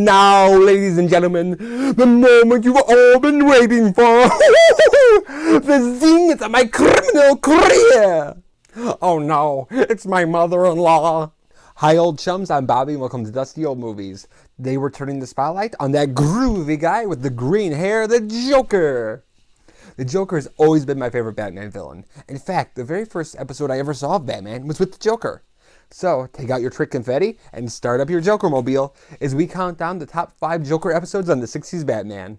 And now, ladies and gentlemen, the moment you've all been waiting for. The zenith of my criminal career. Oh no, it's my mother-in-law. Hi old chums, I'm Bobby and welcome to Dusty Old Movies. Today we're turning the spotlight on that groovy guy with the green hair, the Joker. The Joker has always been my favorite Batman villain. In fact, the very first episode I ever saw of Batman was with the Joker. So, take out your trick confetti and start up your Joker-mobile as we count down the top 5 Joker episodes on the 60s Batman.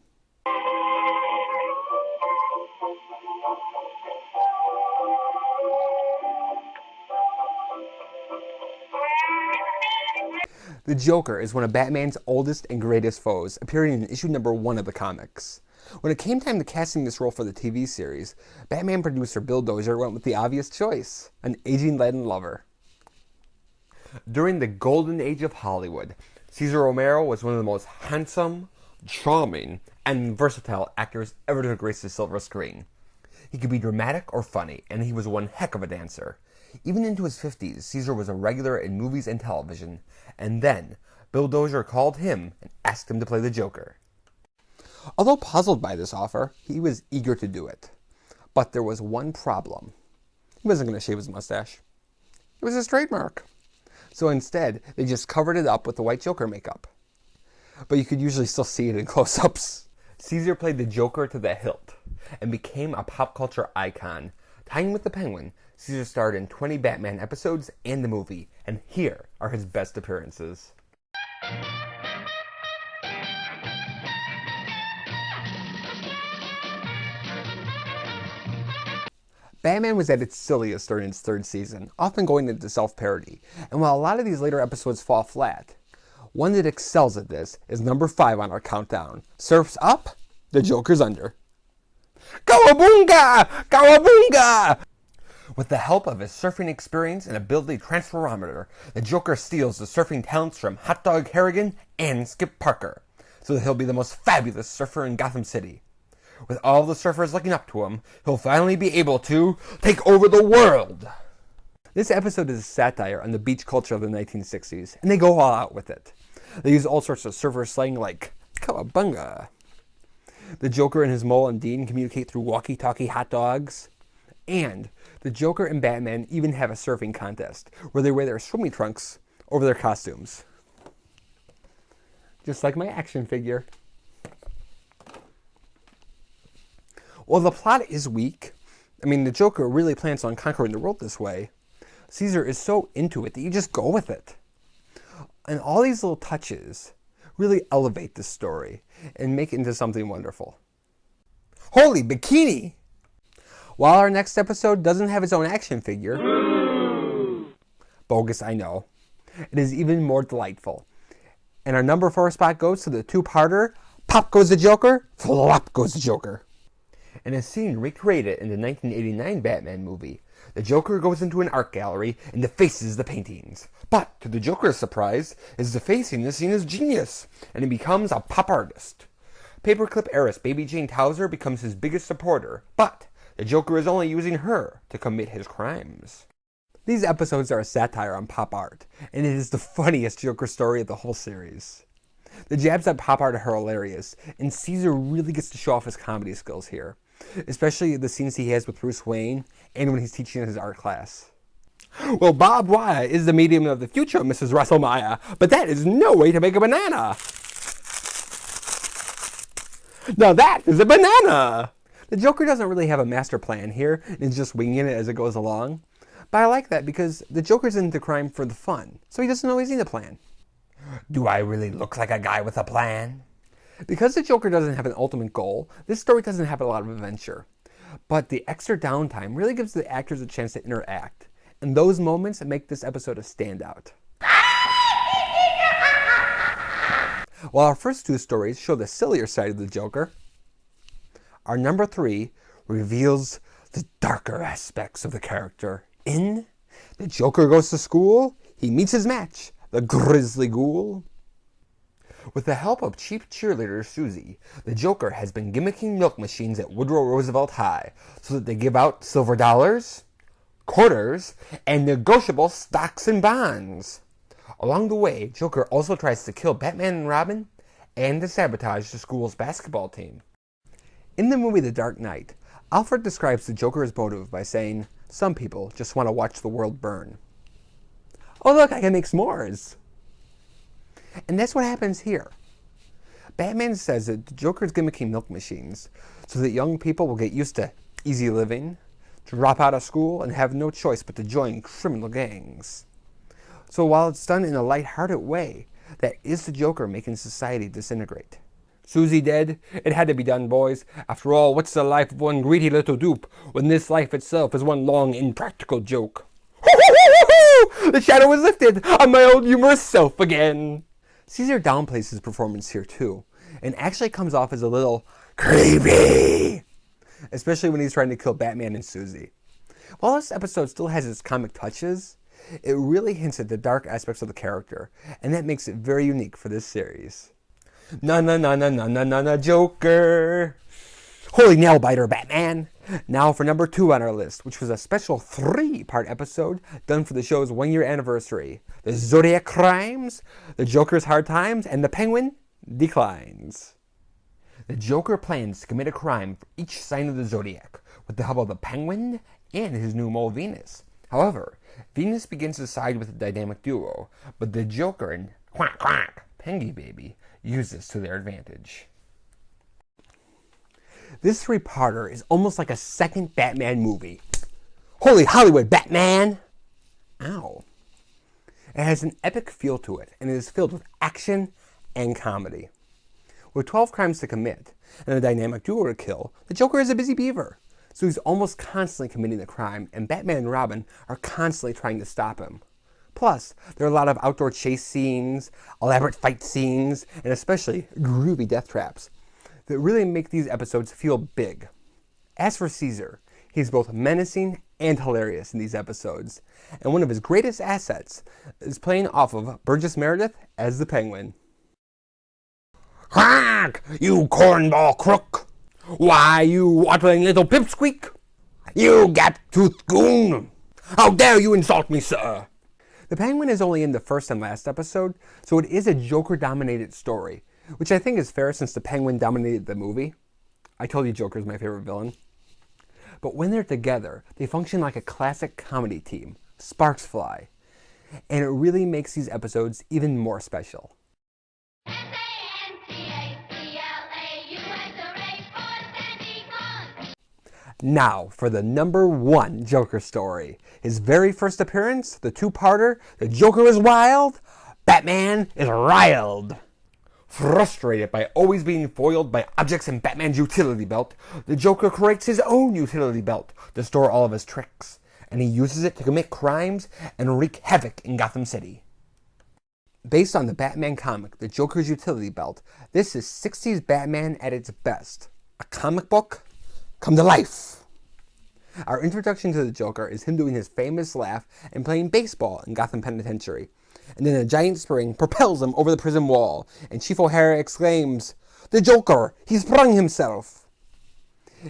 The Joker is one of Batman's oldest and greatest foes, appearing in issue number 1 of the comics. When it came time to casting this role for the TV series, Batman producer Bill Dozier went with the obvious choice, an aging Latin lover. During the golden age of Hollywood, Cesar Romero was one of the most handsome, charming, and versatile actors ever to grace the silver screen. He could be dramatic or funny, and he was one heck of a dancer. Even into his 50s, Cesar was a regular in movies and television, and then Bill Dozier called him and asked him to play the Joker. Although puzzled by this offer, he was eager to do it. But there was one problem. He wasn't going to shave his mustache. It was his trademark. So instead, they just covered it up with the white Joker makeup. But you could usually still see it in close-ups. Cesar played the Joker to the hilt and became a pop culture icon. Tying with the Penguin, Cesar starred in 20 Batman episodes and the movie, and here are his best appearances. Batman was at its silliest during its 3rd season, often going into self-parody, and while a lot of these later episodes fall flat, one that excels at this is number 5 on our countdown. Surf's up, the Joker's under. Cowabunga! Cowabunga! With the help of his surfing experience and ability transferometer, the Joker steals the surfing talents from Hot Dog Harrigan and Skip Parker, so that he'll be the most fabulous surfer in Gotham City. With all the surfers looking up to him, he'll finally be able to take over the world. This episode is a satire on the beach culture of the 1960s, and they go all out with it. They use all sorts of surfer slang like cowabunga. The Joker and his mole and Dean communicate through walkie-talkie hot dogs. And the Joker and Batman even have a surfing contest where they wear their swimming trunks over their costumes. Just like my action figure. While the plot is weak, the Joker really plans on conquering the world this way, Cesar is so into it that you just go with it. And all these little touches really elevate the story and make it into something wonderful. Holy bikini! While our next episode doesn't have its own action figure, bogus I know, it is even more delightful. And our number 4 spot goes to the 2-parter, Pop Goes the Joker, Flop Goes the Joker. In a scene recreated in the 1989 Batman movie, the Joker goes into an art gallery and defaces the paintings. But, to the Joker's surprise, his defacing the scene is genius, and he becomes a pop artist. Paperclip heiress Baby Jane Towser becomes his biggest supporter, but the Joker is only using her to commit his crimes. These episodes are a satire on pop art, and it is the funniest Joker story of the whole series. The jabs at pop art are hilarious, and Cesar really gets to show off his comedy skills here, especially the scenes he has with Bruce Wayne and when he's teaching his art class. Well, barbed wire is the medium of the future, Mrs. Russell-Meyer, but that is no way to make a banana. Now that is a banana! The Joker doesn't really have a master plan here, and is just winging it as it goes along. But I like that because the Joker's into crime for the fun, so he doesn't always need a plan. Do I really look like a guy with a plan? Because the Joker doesn't have an ultimate goal, this story doesn't have a lot of adventure. But the extra downtime really gives the actors a chance to interact, and those moments make this episode a standout. While our first 2 stories show the sillier side of the Joker, our number 3 reveals the darker aspects of the character. In The Joker Goes to School, he meets his match, the Grizzly Ghoul. With the help of cheap cheerleader Susie, the Joker has been gimmicking milk machines at Woodrow Roosevelt High so that they give out silver dollars, quarters, and negotiable stocks and bonds. Along the way, Joker also tries to kill Batman and Robin and to sabotage the school's basketball team. In the movie The Dark Knight, Alfred describes the Joker's motive by saying, "Some people just want to watch the world burn." Oh look, I can make s'mores! And that's what happens here. Batman says that the Joker's gimmicking milk machines so that young people will get used to easy living, drop out of school, and have no choice but to join criminal gangs. So while it's done in a light-hearted way, that is the Joker making society disintegrate. Susie dead? It had to be done, boys. After all, what's the life of one greedy little dupe when this life itself is one long impractical joke? The shadow is lifted! I'm my old humorous self again! Cesar downplays his performance here too, and actually comes off as a little creepy, especially when he's trying to kill Batman and Susie. While this episode still has its comic touches, it really hints at the dark aspects of the character, and that makes it very unique for this series. Na na na na na na na na Joker! Holy nail biter, Batman! Now for number 2 on our list, which was a special 3-part episode done for the show's 1-year anniversary. The Zodiac crimes, the Joker's hard times, and the Penguin declines. The Joker plans to commit a crime for each sign of the Zodiac, with the help of the Penguin and his new mole Venus. However, Venus begins to side with the dynamic duo, but the Joker and quack quack, Pengy Baby, use this to their advantage. This 3-parter is almost like a second Batman movie. Holy Hollywood, Batman! Ow. It has an epic feel to it, and it is filled with action and comedy. With 12 crimes to commit, and a dynamic duo to kill, the Joker is a busy beaver. So he's almost constantly committing the crime, and Batman and Robin are constantly trying to stop him. Plus, there are a lot of outdoor chase scenes, elaborate fight scenes, and especially groovy death traps that really make these episodes feel big. As for Cesar, he's both menacing and hilarious in these episodes, and one of his greatest assets is playing off of Burgess Meredith as the Penguin. Quack! You cornball crook! Why, you waddling little pipsqueak! You gap-toothed goon! How dare you insult me, sir! The Penguin is only in the first and last episode, so it is a Joker-dominated story, which I think is fair since the Penguin dominated the movie. I told you Joker's my favorite villain. But when they're together, they function like a classic comedy team. Sparks fly. And it really makes these episodes even more special. Now, for the number 1 Joker story. His very first appearance, the 2-parter, The Joker is Wild, Batman is Riled. Frustrated by always being foiled by objects in Batman's utility belt, the Joker creates his own utility belt to store all of his tricks, and he uses it to commit crimes and wreak havoc in Gotham City. Based on the Batman comic, The Joker's Utility Belt, this is 60s Batman at its best. A comic book come to life. Our introduction to the Joker is him doing his famous laugh and playing baseball in Gotham Penitentiary. And then a giant spring propels him over the prison wall, and Chief O'Hara exclaims, "The Joker! He sprung himself!"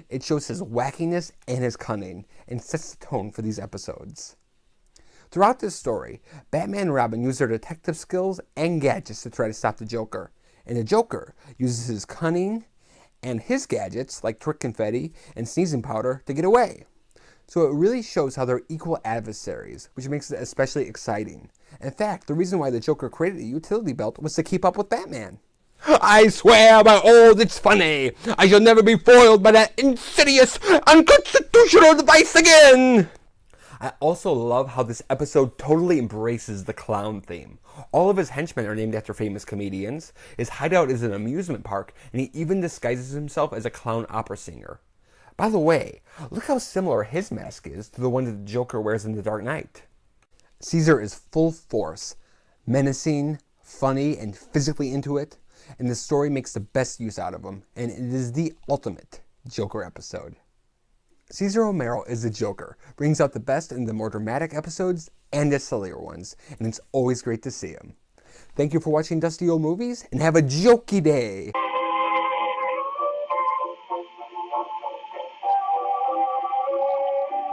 It shows his wackiness and his cunning, and sets the tone for these episodes. Throughout this story, Batman and Robin use their detective skills and gadgets to try to stop the Joker, and the Joker uses his cunning and his gadgets, like trick confetti and sneezing powder, to get away. So it really shows how they're equal adversaries, which makes it especially exciting. In fact, the reason why the Joker created a utility belt was to keep up with Batman. I swear by all that's funny, I shall never be foiled by that insidious, unconstitutional device again! I also love how this episode totally embraces the clown theme. All of his henchmen are named after famous comedians, his hideout is an amusement park, and he even disguises himself as a clown opera singer. By the way, look how similar his mask is to the one that the Joker wears in The Dark Knight. Cesar is full force, menacing, funny, and physically into it, and the story makes the best use out of him, and it is the ultimate Joker episode. Cesar Romero is the Joker, brings out the best in the more dramatic episodes and the sillier ones, and it's always great to see him. Thank you for watching Dusty Old Movies, and have a jokey day!